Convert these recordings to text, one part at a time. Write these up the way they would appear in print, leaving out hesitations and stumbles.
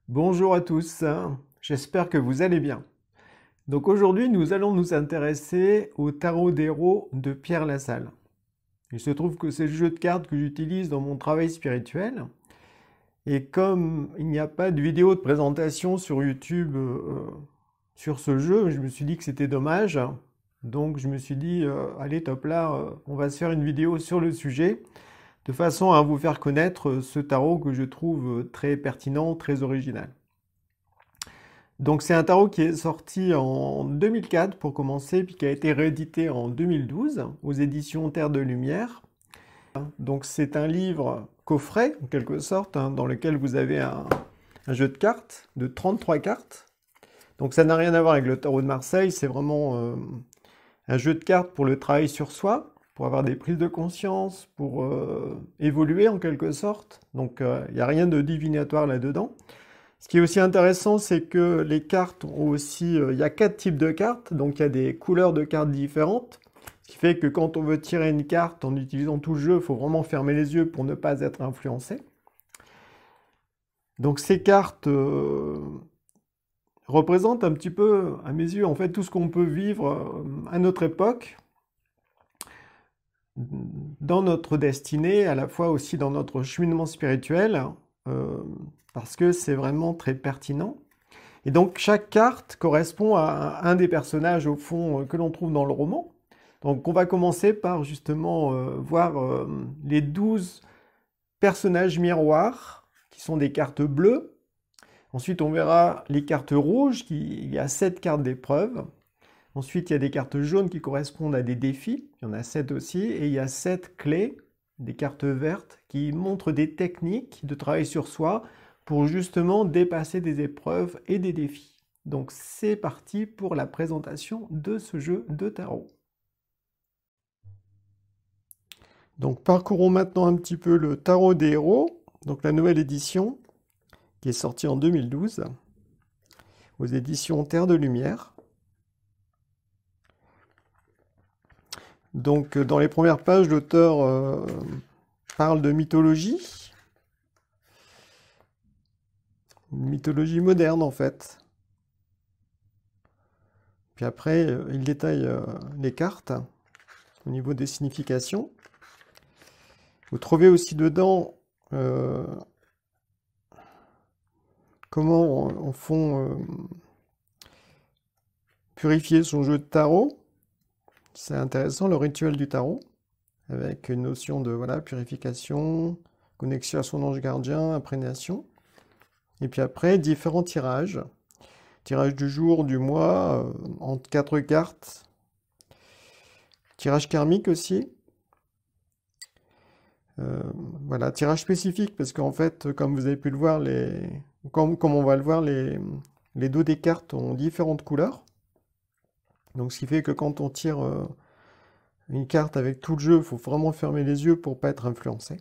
Bonjour à tous, j'espère que vous allez bien. Donc aujourd'hui, nous allons nous intéresser au tarot d'Hérault de Pierre Lassalle. Il se trouve que c'est le jeu de cartes que j'utilise dans mon travail spirituel. Et comme il n'y a pas de vidéo de présentation sur YouTube sur ce jeu, je me suis dit que c'était dommage. Donc je me suis dit, allez top là, on va se faire une vidéo sur le sujet, de façon à vous faire connaître ce tarot que je trouve très pertinent, très original. Donc c'est un tarot qui est sorti en 2004 pour commencer, puis qui a été réédité en 2012 aux éditions Terre de Lumière. Donc c'est un livre coffret, en quelque sorte, dans lequel vous avez un jeu de cartes, de 33 cartes. Donc ça n'a rien à voir avec le tarot de Marseille, c'est vraiment un jeu de cartes pour le travail sur soi, pour avoir des prises de conscience, pour évoluer en quelque sorte. Donc il n'y a rien de divinatoire là-dedans. Ce qui est aussi intéressant, c'est que les cartes ont aussi... il y a 4 types de cartes, donc il y a des couleurs de cartes différentes. Ce qui fait que quand on veut tirer une carte en utilisant tout le jeu, il faut vraiment fermer les yeux pour ne pas être influencé. Donc ces cartes représentent un petit peu, à mes yeux, en fait, tout ce qu'on peut vivre à notre époque, dans notre destinée, à la fois aussi dans notre cheminement spirituel, parce que c'est vraiment très pertinent. Et donc chaque carte correspond à un des personnages au fond que l'on trouve dans le roman. Donc on va commencer par justement voir les 12 personnages miroirs qui sont des cartes bleues. Ensuite on verra les cartes rouges, il y a 7 cartes d'épreuve. Ensuite il y a des cartes jaunes qui correspondent à des défis, il y en a 7 aussi, et il y a 7 clés, des cartes vertes qui montrent des techniques de travail sur soi pour justement dépasser des épreuves et des défis. Donc c'est parti pour la présentation de ce jeu de tarot. Donc parcourons maintenant un petit peu le tarot des héros, donc la nouvelle édition qui est sortie en 2012 aux éditions Terre de Lumière. Donc dans les premières pages, l'auteur parle de mythologie. Une mythologie moderne en fait. Puis après, il détaille les cartes au niveau des significations. Vous trouvez aussi dedans comment on font purifier son jeu de tarot. C'est intéressant, le rituel du tarot, avec une notion de voilà, purification, connexion à son ange gardien, imprégnation. Et puis après, différents tirages. Tirage du jour, du mois, en 4 cartes. Tirage karmique aussi. Voilà, tirage spécifique, parce qu'en fait, comme vous avez pu le voir, comme on va le voir, les dos des cartes ont différentes couleurs. Donc ce qui fait que quand on tire une carte avec tout le jeu, il faut vraiment fermer les yeux pour ne pas être influencé.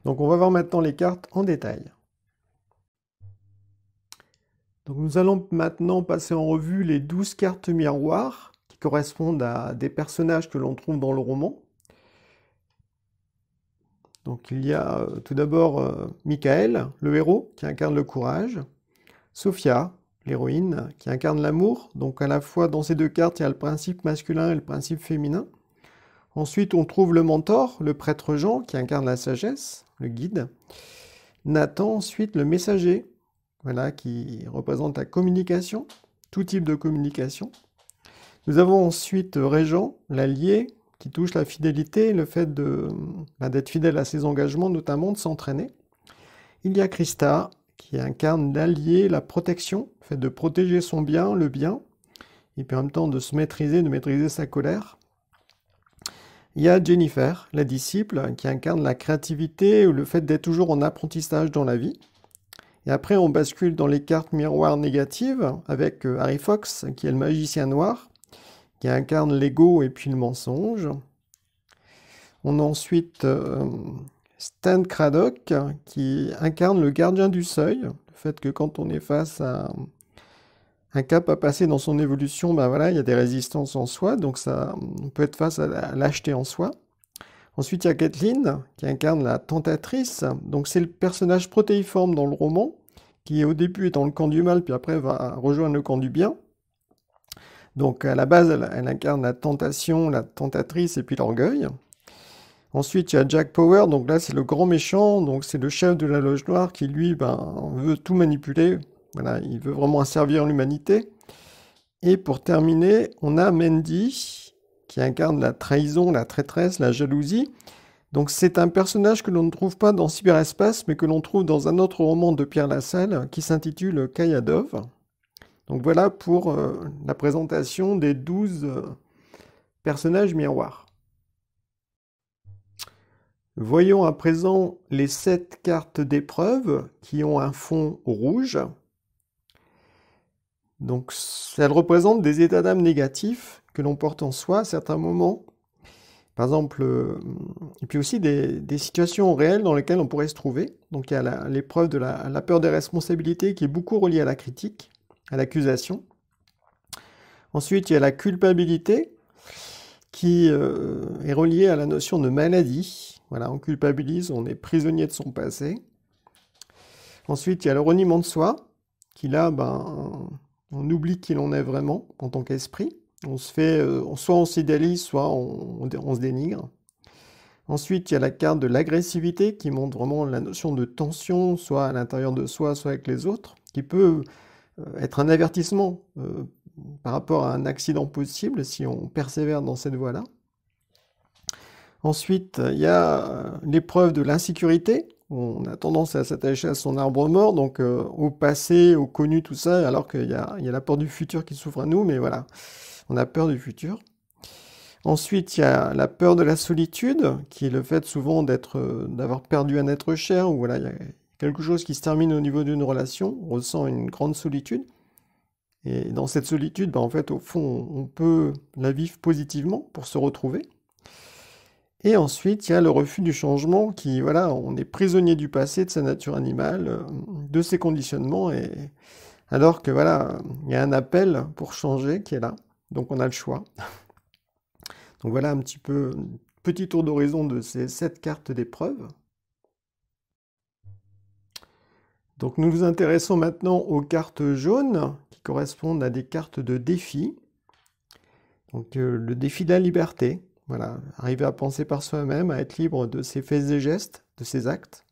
Donc on va voir maintenant les cartes en détail. Donc nous allons maintenant passer en revue les 12 cartes miroirs qui correspondent à des personnages que l'on trouve dans le roman. Donc il y a tout d'abord Michael, le héros, qui incarne le courage. Sophia, l'héroïne, qui incarne l'amour. Donc à la fois dans ces deux cartes, il y a le principe masculin et le principe féminin. Ensuite, on trouve le mentor, le prêtre Jean, qui incarne la sagesse, le guide. Nathan, ensuite, le messager, voilà, qui représente la communication, tout type de communication. Nous avons ensuite Régent, l'allié, qui touche la fidélité, le fait d'être fidèle à ses engagements, notamment de s'entraîner. Il y a Christa, qui incarne l'allié, la protection, le fait de protéger son bien, le bien, et puis en même temps de se maîtriser, de maîtriser sa colère. Il y a Jennifer, la disciple, qui incarne la créativité ou le fait d'être toujours en apprentissage dans la vie. Et après, on bascule dans les cartes miroirs négatives avec Harry Fox, qui est le magicien noir, qui incarne l'ego et puis le mensonge. On a ensuite Stan Craddock, qui incarne le gardien du seuil, le fait que quand on est face à un cap à passer dans son évolution, ben voilà, il y a des résistances en soi, donc ça, on peut être face à la lâcheté en soi. Ensuite, il y a Kathleen, qui incarne la tentatrice. Donc, c'est le personnage protéiforme dans le roman, qui au début est dans le camp du mal, puis après va rejoindre le camp du bien. Donc, à la base, elle incarne la tentation, la tentatrice et puis l'orgueil. Ensuite, il y a Jack Power, donc là, c'est le grand méchant, donc c'est le chef de la Loge Noire qui, lui, veut tout manipuler. Voilà, il veut vraiment asservir l'humanité. Et pour terminer, on a Mandy, qui incarne la trahison, la traîtresse, la jalousie. Donc c'est un personnage que l'on ne trouve pas dans Cyberespace, mais que l'on trouve dans un autre roman de Pierre Lassalle, qui s'intitule Kayadov. Donc voilà pour la présentation des 12 personnages miroirs. Voyons à présent les 7 cartes d'épreuve qui ont un fond rouge. Donc, elles représentent des états d'âme négatifs que l'on porte en soi à certains moments. Par exemple, et puis aussi des situations réelles dans lesquelles on pourrait se trouver. Donc, il y a l'épreuve de la peur des responsabilités qui est beaucoup reliée à la critique, à l'accusation. Ensuite, il y a la culpabilité qui est reliée à la notion de maladie. Voilà, on culpabilise, on est prisonnier de son passé. Ensuite, il y a le reniement de soi, qui là, on oublie qui l'on est vraiment en tant qu'esprit. On se fait, soit on s'idéalise, soit on se dénigre. Ensuite, il y a la carte de l'agressivité qui montre vraiment la notion de tension, soit à l'intérieur de soi, soit avec les autres, qui peut être un avertissement par rapport à un accident possible si on persévère dans cette voie-là. Ensuite, il y a l'épreuve de l'insécurité. On a tendance à s'attacher à son arbre mort, donc au passé, au connu, tout ça, alors qu'il y a la peur du futur qui s'ouvre à nous, mais voilà, on a peur du futur. Ensuite, il y a la peur de la solitude, qui est le fait souvent d'avoir perdu un être cher, ou voilà, il y a quelque chose qui se termine au niveau d'une relation, on ressent une grande solitude. Et dans cette solitude, en fait, au fond, on peut la vivre positivement pour se retrouver. Et ensuite, il y a le refus du changement qui, voilà, on est prisonnier du passé, de sa nature animale, de ses conditionnements, et alors que, voilà, il y a un appel pour changer qui est là, donc on a le choix. Donc voilà un petit tour d'horizon de ces 7 cartes d'épreuve. Donc nous nous intéressons maintenant aux cartes jaunes, qui correspondent à des cartes de défi. Donc le défi de la liberté. Voilà, arriver à penser par soi-même, à être libre de ses faits et gestes, de ses actes.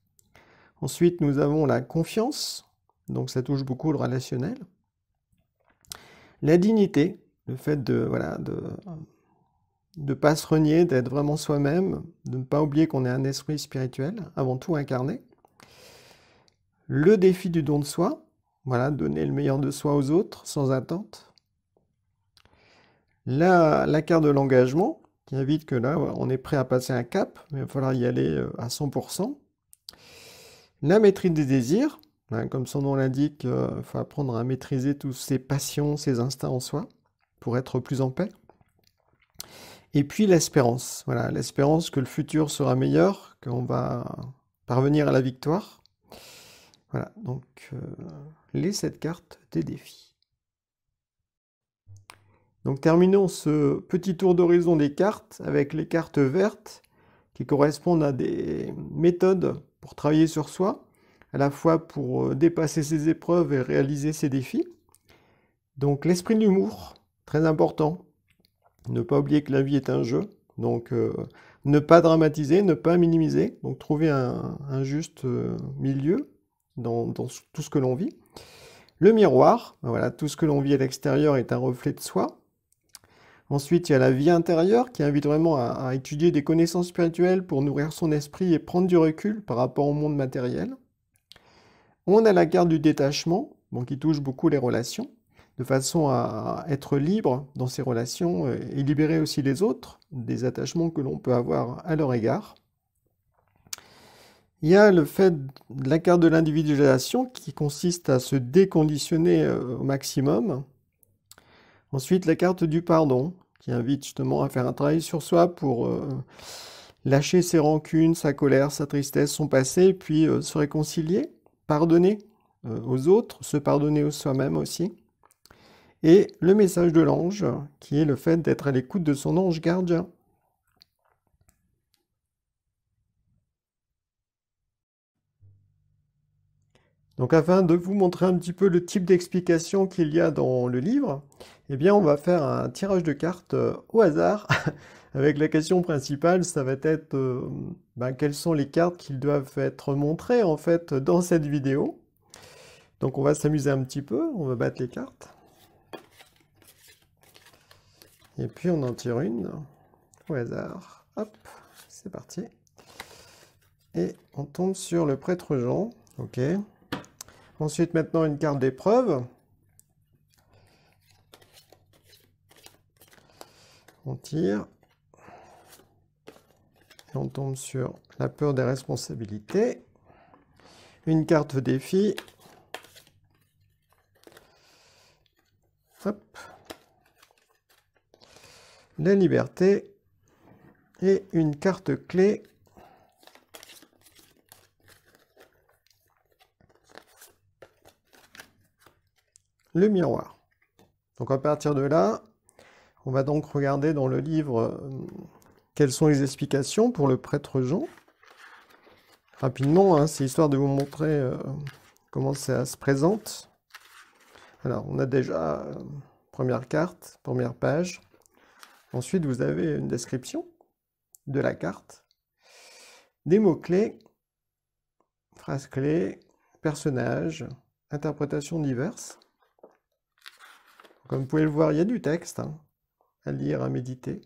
Ensuite, nous avons la confiance, donc ça touche beaucoup le relationnel. La dignité, le fait de ne pas se renier, d'être vraiment soi-même, de ne pas oublier qu'on est un esprit spirituel, avant tout incarné. Le défi du don de soi, voilà, donner le meilleur de soi aux autres, sans attente. La carte de l'engagement, qui invite que là, on est prêt à passer un cap, mais il va falloir y aller à 100%. La maîtrise des désirs, comme son nom l'indique, il faut apprendre à maîtriser tous ses passions, ses instincts en soi, pour être plus en paix. Et puis l'espérance, voilà, l'espérance que le futur sera meilleur, qu'on va parvenir à la victoire. Voilà, donc les 7 cartes des défis. Donc terminons ce petit tour d'horizon des cartes avec les cartes vertes qui correspondent à des méthodes pour travailler sur soi, à la fois pour dépasser ses épreuves et réaliser ses défis. Donc l'esprit de l'humour, très important. Ne pas oublier que la vie est un jeu, donc ne pas dramatiser, ne pas minimiser, donc trouver un juste milieu dans tout ce que l'on vit. Le miroir, voilà, tout ce que l'on vit à l'extérieur est un reflet de soi. Ensuite, il y a la vie intérieure qui invite vraiment à étudier des connaissances spirituelles pour nourrir son esprit et prendre du recul par rapport au monde matériel. On a la carte du détachement, bon, qui touche beaucoup les relations, de façon à être libre dans ses relations et libérer aussi les autres des attachements que l'on peut avoir à leur égard. Il y a le fait de la carte de l'individualisation qui consiste à se déconditionner au maximum. Ensuite, la carte du pardon qui invite justement à faire un travail sur soi pour lâcher ses rancunes, sa colère, sa tristesse, son passé, puis se réconcilier, pardonner aux autres, se pardonner soi-même aussi. Et le message de l'ange, qui est le fait d'être à l'écoute de son ange gardien. Donc afin de vous montrer un petit peu le type d'explication qu'il y a dans le livre, eh bien on va faire un tirage de cartes au hasard. Avec la question principale, ça va être quelles sont les cartes qui doivent être montrées en fait dans cette vidéo. Donc on va s'amuser un petit peu, on va battre les cartes. Et puis on en tire une au hasard. Hop, c'est parti. Et on tombe sur le prêtre Jean. Ok. Ensuite maintenant une carte d'épreuve. On tire. Et on tombe sur la peur des responsabilités. Une carte défi. Hop. La liberté. Et une carte clé. Le miroir. Donc à partir de là, on va donc regarder dans le livre quelles sont les explications pour le prêtre Jean. Rapidement, hein, c'est histoire de vous montrer comment ça se présente. Alors, on a déjà première carte, première page. Ensuite, vous avez une description de la carte, des mots-clés, phrases clés, personnages, interprétations diverses. Comme vous pouvez le voir, il y a du texte hein, à lire, à méditer.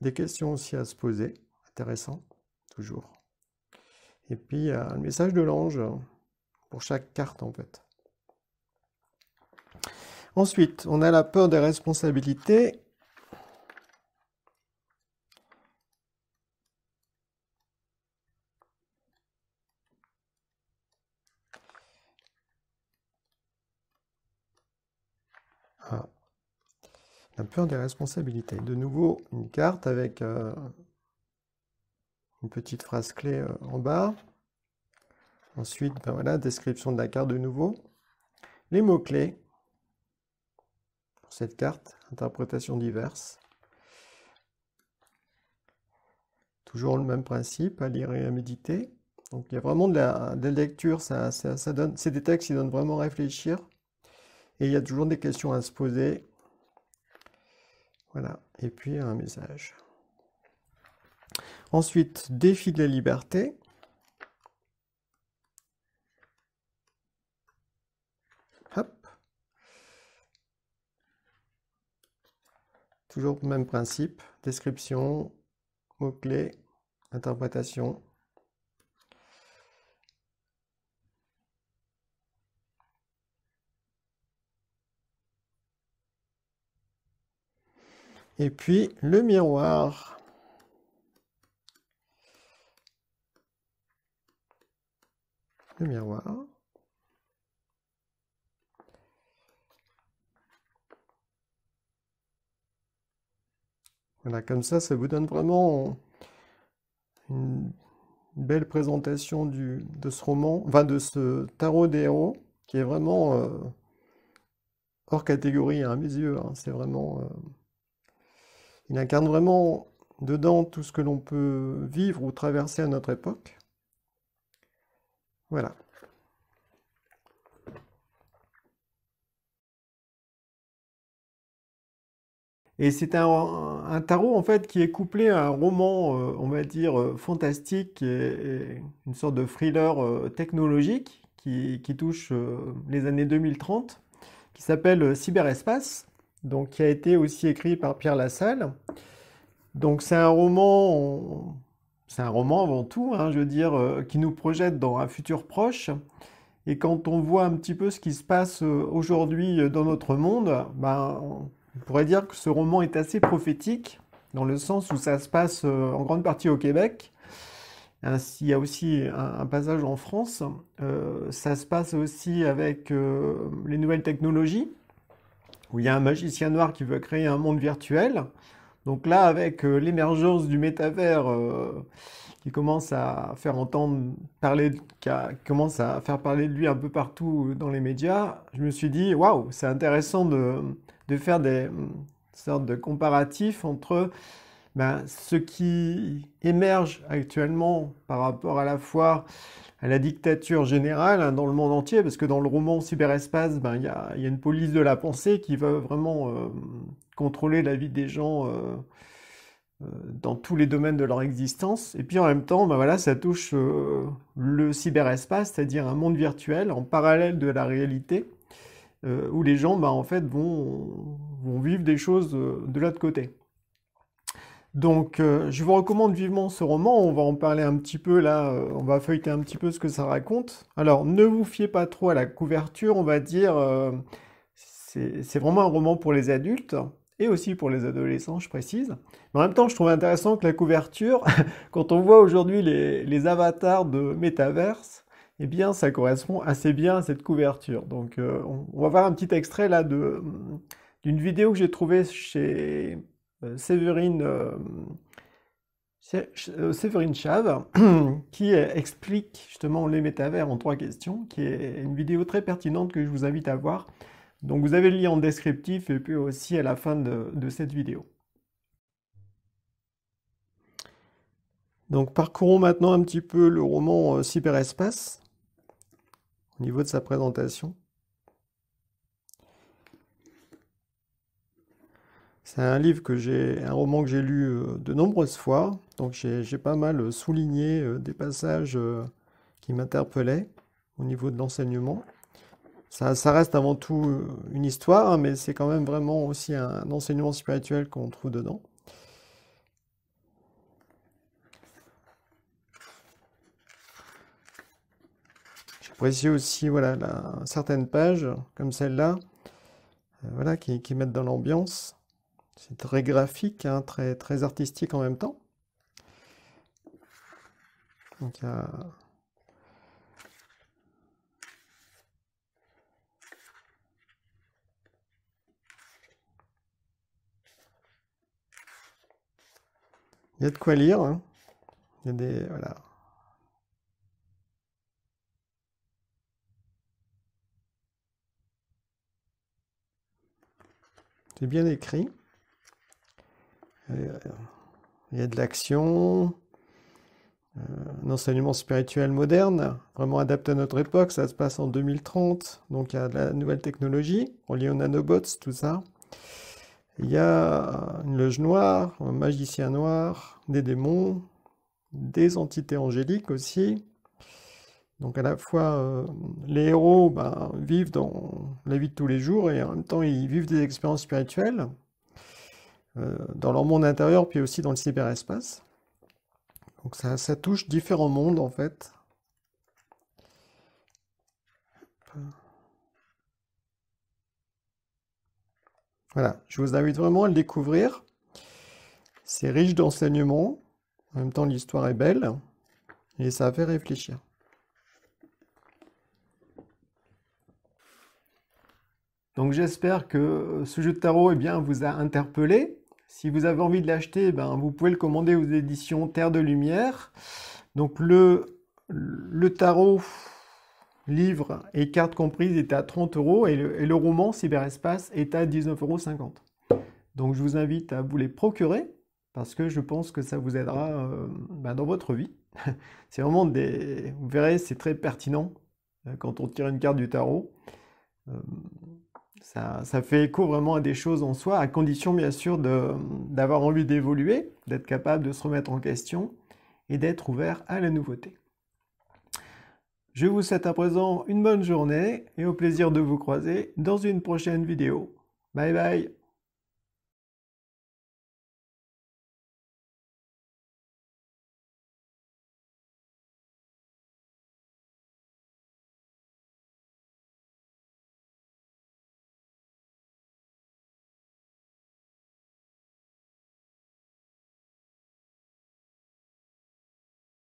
Des questions aussi à se poser, intéressant, toujours. Et puis, il y a le message de l'ange pour chaque carte, en fait. Ensuite, on a la peur des responsabilités. Ah. La peur des responsabilités. De nouveau, une carte avec une petite phrase clé en bas. Ensuite, voilà, description de la carte de nouveau. Les mots-clés pour cette carte, interprétations diverses. Toujours le même principe, à lire et à méditer. Donc il y a vraiment de la lecture, ça donne, c'est des textes qui donnent vraiment à réfléchir. Et il y a toujours des questions à se poser. Voilà, et puis un message. Ensuite, défi de la liberté. Hop. Toujours le même principe, description, mots-clés, interprétation. Et puis le miroir. Le miroir. Voilà, comme ça vous donne vraiment une belle présentation de ce roman, enfin de ce tarot des héros, qui est vraiment hors catégorie hein, à mes yeux. Hein, c'est vraiment... il incarne vraiment dedans tout ce que l'on peut vivre ou traverser à notre époque. Voilà. Et c'est un tarot en fait qui est couplé à un roman, on va dire, fantastique et une sorte de thriller technologique qui touche les années 2030, qui s'appelle Cyberespace, donc qui a été aussi écrit par Pierre Lassalle. Donc c'est un roman avant tout, hein, je veux dire, qui nous projette dans un futur proche. Et quand on voit un petit peu ce qui se passe aujourd'hui dans notre monde, on pourrait dire que ce roman est assez prophétique, dans le sens où ça se passe en grande partie au Québec. Il y a aussi un passage en France. Ça se passe aussi avec les nouvelles technologies, où il y a un magicien noir qui veut créer un monde virtuel. Donc là, avec l'émergence du métavers qui commence à faire commence à faire parler de lui un peu partout dans les médias, je me suis dit, waouh, c'est intéressant de faire sorte de comparatif entre ce qui émerge actuellement par rapport à la fois à la dictature générale hein, dans le monde entier, parce que dans le roman Cyberespace, il y a une police de la pensée qui va vraiment contrôler la vie des gens dans tous les domaines de leur existence. Et puis en même temps, voilà, ça touche le cyberespace, c'est-à-dire un monde virtuel en parallèle de la réalité, où les gens en fait, vont vivre des choses de l'autre côté. Donc, je vous recommande vivement ce roman. On va en parler un petit peu là. On va feuilleter un petit peu ce que ça raconte. Alors, ne vous fiez pas trop à la couverture. On va dire, c'est vraiment un roman pour les adultes et aussi pour les adolescents, je précise. Mais en même temps, je trouve intéressant que la couverture, quand on voit aujourd'hui les avatars de Metaverse, eh bien, ça correspond assez bien à cette couverture. Donc, on va voir un petit extrait là d'une vidéo que j'ai trouvée chez Séverine Chave, qui explique justement les métavers en 3 questions, qui est une vidéo très pertinente que je vous invite à voir. Donc vous avez le lien en descriptif et puis aussi à la fin de cette vidéo. Donc parcourons maintenant un petit peu le roman Cyberespace au niveau de sa présentation. C'est un roman que j'ai lu de nombreuses fois, donc j'ai pas mal souligné des passages qui m'interpellaient au niveau de l'enseignement. Ça reste avant tout une histoire, hein, mais c'est quand même vraiment aussi un enseignement spirituel qu'on trouve dedans. J'apprécie aussi voilà, certaines pages, comme celle-là, voilà, qui mettent dans l'ambiance. C'est très graphique, hein, très artistique en même temps. Donc, il y a de quoi lire, hein. Il y a des... Voilà. C'est bien écrit. Il y a de l'action, un enseignement spirituel moderne, vraiment adapté à notre époque. Ça se passe en 2030, donc il y a de la nouvelle technologie, reliée aux nanobots, tout ça. Il y a une loge noire, un magicien noir, des démons, des entités angéliques aussi. Donc à la fois, les héros vivent dans la vie de tous les jours et en même temps ils vivent des expériences spirituelles dans leur monde intérieur puis aussi dans le cyberespace. Donc ça touche différents mondes en fait. Voilà, je vous invite vraiment à le découvrir. C'est riche d'enseignements, en même temps l'histoire est belle et ça fait réfléchir. Donc j'espère que ce jeu de tarot vous a interpellé. Si vous avez envie de l'acheter, vous pouvez le commander aux éditions Terre de Lumière. Donc le tarot, livre et cartes comprises est à 30 € et le roman Cyberespace est à 19,50 €. Donc je vous invite à vous les procurer parce que je pense que ça vous aidera dans votre vie. C'est vraiment vous verrez, c'est très pertinent quand on tire une carte du tarot. Ça fait écho vraiment à des choses en soi, à condition bien sûr d'avoir envie d'évoluer, d'être capable de se remettre en question et d'être ouvert à la nouveauté. Je vous souhaite à présent une bonne journée et au plaisir de vous croiser dans une prochaine vidéo. Bye bye!